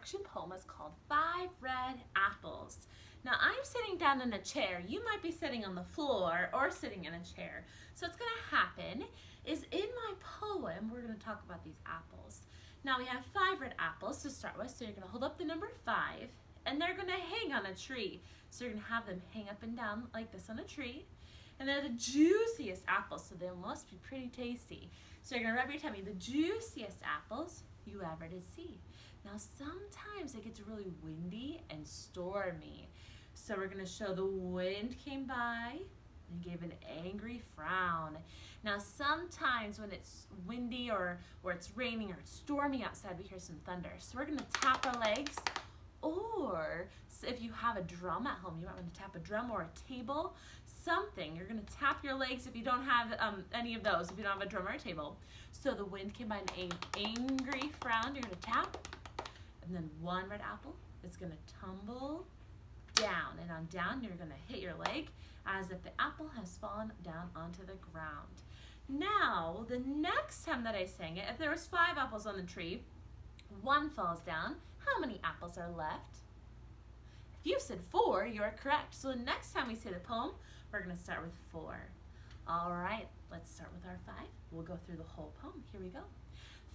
action poem is called Five Red Apples. Now I'm sitting down in a chair. You might be sitting on the floor or sitting in a chair. So what's going to happen is in my poem, we're going to talk about these apples. Now we have 5 red apples to start with. So you're going to hold up the number 5 and they're going to hang on a tree. So you're going to have them hang up and down like this on a tree. And they're the juiciest apples, so they must be pretty tasty. So you're going to rub your tummy. The juiciest apples you ever did see. Now sometimes it gets really windy and stormy. So we're going to show the wind came by and gave an angry frown. Now sometimes when it's windy or it's raining or it's stormy outside, we hear some thunder. So we're going to tap our legs, or if you have a drum at home, you might want to tap a drum or a table, something. You're going to tap your legs if you don't have any of those, if you don't have a drum or a table. So the wind came by an angry frown. You're going to tap, and then one red apple is going to tumble down, and on down you're going to hit your leg as if the apple has fallen down onto the ground. Now the next time that I sang it, if there was 5 apples on the tree, 1 falls down, how many apples are left? If you said 4, you're correct. So the next time we say the poem, we're going to start with 4. All right, let's start with our 5. We'll go through the whole poem. Here we go.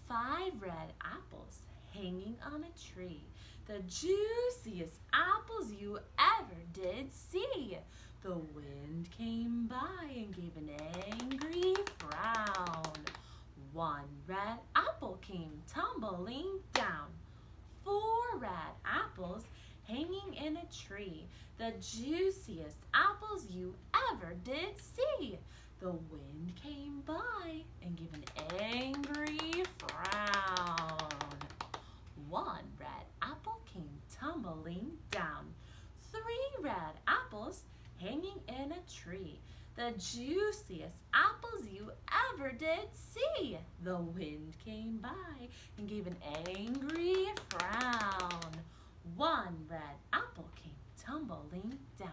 5 red apples hanging on a tree, the juiciest apples you ever did see. The wind came by and gave an angry frown. 1 red apple came tumbling down. 4 red apples hanging in a tree, the juiciest apples you ever did see. The wind came by and gave an angry frown. 1 red apple came tumbling down. 3 red apples hanging in a tree, the juiciest apples you ever did see. The wind came by and gave an angry frown. 1 red apple came tumbling down.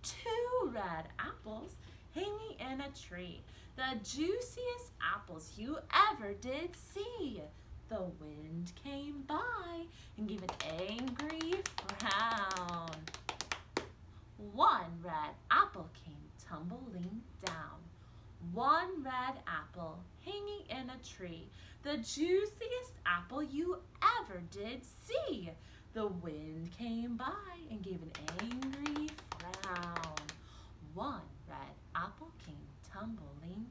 2 red apples hanging in a tree, the juiciest apples you ever did see. The wind came by and gave an angry frown. 1 red apple came tumbling down. 1 red apple hanging in a tree, the juiciest apple you ever did see. The wind came by and gave an angry frown. 1 red apple came tumbling